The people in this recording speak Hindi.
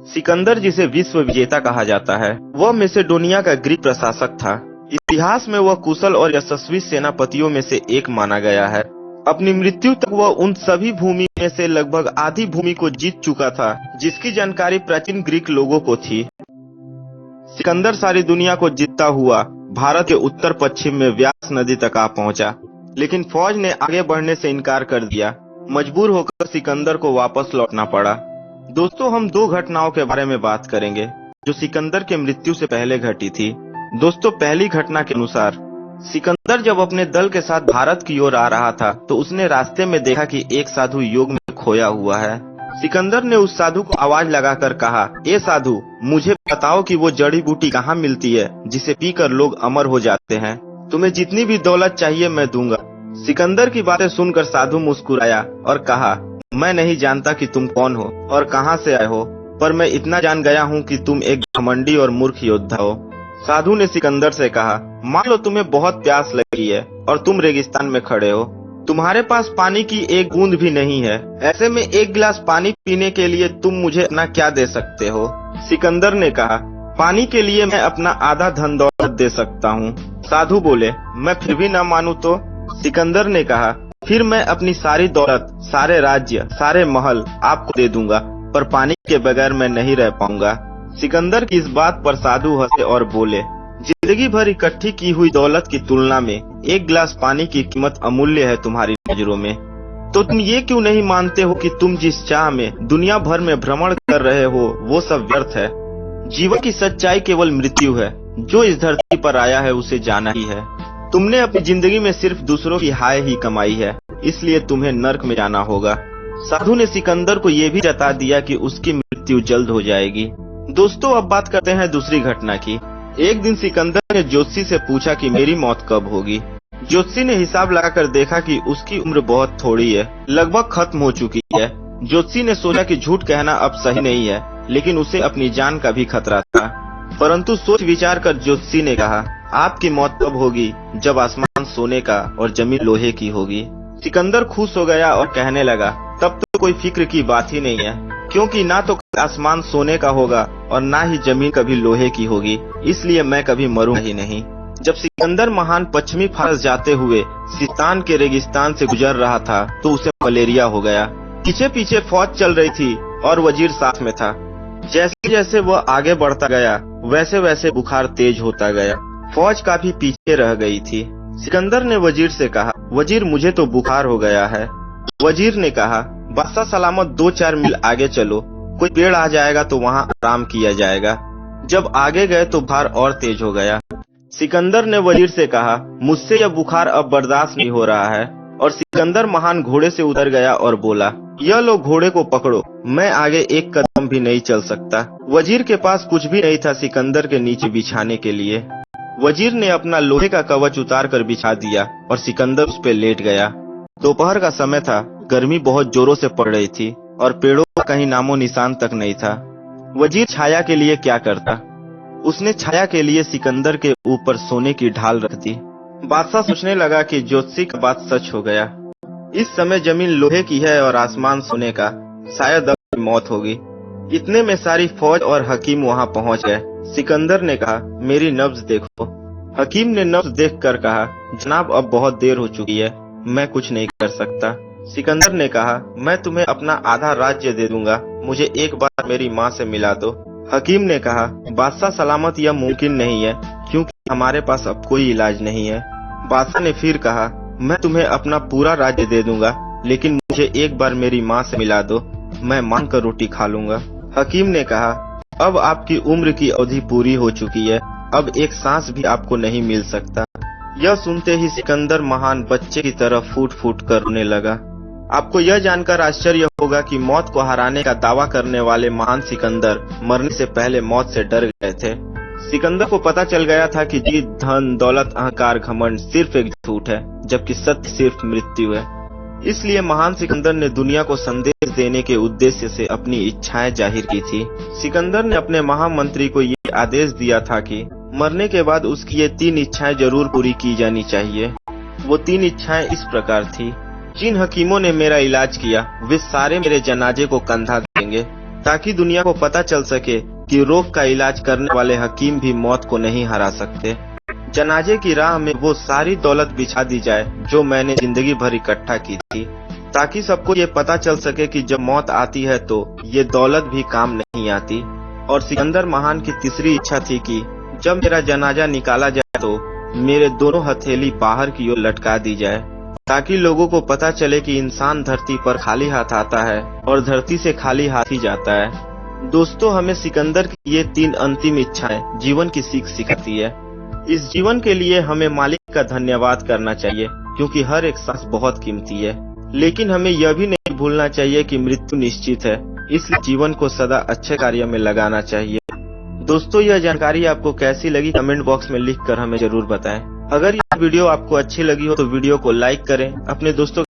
सिकंदर, जिसे विश्व विजेता कहा जाता है, वह मैसेडोनिया का ग्रीक प्रशासक था। इतिहास में वह कुशल और यशस्वी सेनापतियों में से एक माना गया है। अपनी मृत्यु तक वह उन सभी भूमि में से लगभग आधी भूमि को जीत चुका था जिसकी जानकारी प्राचीन ग्रीक लोगों को थी। सिकंदर सारी दुनिया को जीतता हुआ भारत के उत्तर पश्चिम में व्यास नदी तक आ पहुंचा, लेकिन फौज ने आगे बढ़ने से इनकार कर दिया। मजबूर होकर सिकंदर को वापस लौटना पड़ा। दोस्तों, हम दो घटनाओं के बारे में बात करेंगे जो सिकंदर के मृत्यु से पहले घटी थी। दोस्तों, पहली घटना के अनुसार सिकंदर जब अपने दल के साथ भारत की ओर आ रहा था तो उसने रास्ते में देखा कि एक साधु योग में खोया हुआ है। सिकंदर ने उस साधु को आवाज लगाकर कहा, ए साधु, मुझे बताओ कि वो जड़ी बूटी कहाँ मिलती है जिसे पीकर लोग अमर हो जाते हैं। तुम्हें जितनी भी दौलत चाहिए मैं दूंगा। सिकंदर की बातें सुनकर साधु मुस्कुराया और कहा, मैं नहीं जानता कि तुम कौन हो और कहाँ से आए हो, पर मैं इतना जान गया हूँ कि तुम एक घमंडी और मूर्ख योद्धा हो। साधु ने सिकंदर से कहा, मान लो तुम्हें बहुत प्यास लगी है और तुम रेगिस्तान में खड़े हो। तुम्हारे पास पानी की एक बूंद भी नहीं है। ऐसे में एक गिलास पानी पीने के लिए तुम मुझे अपना क्या दे सकते हो? सिकंदर ने कहा, पानी के लिए मैं अपना आधा धन दौलत दे सकता हूँ। साधु बोले, मैं फिर भी न मानूं तो? सिकंदर ने कहा, फिर मैं अपनी सारी दौलत, सारे राज्य, सारे महल आपको दे दूंगा, पर पानी के बगैर मैं नहीं रह पाऊंगा। सिकंदर की इस बात पर साधु हंसे और बोले, जिंदगी भर इकट्ठी की हुई दौलत की तुलना में एक गिलास पानी की कीमत अमूल्य है तुम्हारी नजरों में। तो तुम ये क्यों नहीं मानते हो कि तुम जिस चाह में दुनिया भर में भ्रमण कर रहे हो वो सब व्यर्थ है? जीवन की सच्चाई केवल मृत्यु है। जो इस धरती पर आया है उसे जाना ही है। तुमने अपनी जिंदगी में सिर्फ दूसरों की हाय ही कमाई है, इसलिए तुम्हें नर्क में जाना होगा। साधु ने सिकंदर को ये भी जता दिया कि उसकी मृत्यु जल्द हो जाएगी। दोस्तों, अब बात करते हैं दूसरी घटना की। एक दिन सिकंदर ने ज्योतिषी से पूछा कि मेरी मौत कब होगी। ज्योतिषी ने हिसाब लगाकर देखा कि उसकी उम्र बहुत थोड़ी है, लगभग खत्म हो चुकी है। ज्योतिषी ने सोचा कि झूठ कहना अब सही नहीं है, लेकिन उसे अपनी जान का भी खतरा था। परंतु सोच विचार कर ज्योतिषी ने कहा, आपकी मौत तब होगी जब आसमान सोने का और जमीन लोहे की होगी। सिकंदर खुश हो गया और कहने लगा, तब तो कोई फिक्र की बात ही नहीं है, क्योंकि ना तो आसमान सोने का होगा और ना ही जमीन कभी लोहे की होगी, इसलिए मैं कभी मरूंगा ही नहीं। जब सिकंदर महान पश्चिमी फारस जाते हुए सिस्तान के रेगिस्तान से गुजर रहा था तो उसे मलेरिया हो गया। पीछे पीछे फौज चल रही थी और वजीर साथ में था। जैसे जैसे वह आगे बढ़ता गया वैसे वैसे बुखार तेज होता गया। फौज काफी पीछे रह गई थी। सिकंदर ने वजीर से कहा, वजीर, मुझे तो बुखार हो गया है। वजीर ने कहा, बादशाह सलामत 2-4 मील आगे चलो, कोई पेड़ आ जाएगा तो वहाँ आराम किया जाएगा। जब आगे गए तो बुखार और तेज हो गया। सिकंदर ने वजीर से कहा, मुझसे यह बुखार अब बर्दाश्त नहीं हो रहा है। और सिकंदर महान घोड़े से उतर गया और बोला, यह लो घोड़े को पकड़ो, मैं आगे एक कदम भी नहीं चल सकता। वजीर के पास कुछ भी नहीं था सिकंदर के नीचे बिछाने के लिए। वजीर ने अपना लोहे का कवच उतार कर बिछा दिया और सिकंदर उस पे लेट गया। दोपहर का समय था, गर्मी बहुत जोरों से पड़ रही थी और पेड़ों का कहीं नामो निशान तक नहीं था। वजीर छाया के लिए क्या करता? उसने छाया के लिए सिकंदर के ऊपर सोने की ढाल रख दी। बादशाह सोचने लगा कि ज्योतिषी का बात सच हो गया। इस समय जमीन लोहे की है और आसमान सोने का, शायद अब मौत होगी। इतने में सारी फौज और हकीम वहां पहुंच गए। सिकंदर ने कहा, मेरी नब्ज देखो। हकीम ने नब्ज देखकर कहा, जनाब, अब बहुत देर हो चुकी है, मैं कुछ नहीं कर सकता। सिकंदर ने कहा, मैं तुम्हें अपना आधा राज्य दे दूंगा, मुझे एक बार मेरी माँ से मिला दो। हकीम ने कहा, बादशाह सलामत, यह मुमकिन नहीं है, क्योंकि हमारे पास अब कोई इलाज नहीं है। बादशाह ने फिर कहा, मैं तुम्हें अपना पूरा राज्य दे दूंगा, लेकिन मुझे एक बार मेरी माँ से मिला दो, मैं मांग कर रोटी खा लूंगा। हकीम ने कहा, अब आपकी उम्र की अवधि पूरी हो चुकी है, अब एक सांस भी आपको नहीं मिल सकता। यह सुनते ही सिकंदर महान बच्चे की तरह फूट फूट कर रोने लगा। आपको यह जानकर आश्चर्य होगा कि मौत को हराने का दावा करने वाले महान सिकंदर मरने से पहले मौत से डर गए थे। सिकंदर को पता चल गया था कि जीत, धन, दौलत, अहंकार, घमंड सिर्फ एक झूठ है, जबकि सत्य सिर्फ मृत्यु है। इसलिए महान सिकंदर ने दुनिया को संदेश देने के उद्देश्य से अपनी इच्छाएं जाहिर की थी। सिकंदर ने अपने महामंत्री को ये आदेश दिया था कि मरने के बाद उसकी ये 3 इच्छाएं जरूर पूरी की जानी चाहिए। वो 3 इच्छाएं इस प्रकार थी, जिन हकीमों ने मेरा इलाज किया वे सारे मेरे जनाजे को कंधा देंगे, ताकि दुनिया को पता चल सके कि रोग का इलाज करने वाले हकीम भी मौत को नहीं हरा सकते। जनाजे की राह में वो सारी दौलत बिछा दी जाए जो मैंने जिंदगी भर इकट्ठा की थी, ताकि सबको ये पता चल सके कि जब मौत आती है तो ये दौलत भी काम नहीं आती। और सिकंदर महान की तीसरी इच्छा थी कि जब मेरा जनाजा निकाला जाए तो मेरे दोनों हथेली बाहर की ओर लटका दी जाए, ताकि लोगों को पता चले कि इंसान धरती पर खाली हाथ आता है और धरती से खाली हाथ ही जाता है। दोस्तों, हमें सिकंदर की ये 3 अंतिम इच्छाएं जीवन की सीख सिखाती है। इस जीवन के लिए हमें मालिक का धन्यवाद करना चाहिए, क्योंकि हर एक सांस बहुत कीमती है। लेकिन हमें यह भी नहीं भूलना चाहिए कि मृत्यु निश्चित है, इसलिए जीवन को सदा अच्छे कार्य में लगाना चाहिए। दोस्तों, यह जानकारी आपको कैसी लगी कमेंट बॉक्स में लिखकर हमें जरूर बताएं। अगर यह वीडियो आपको अच्छी लगी हो तो वीडियो को लाइक करें, अपने दोस्तों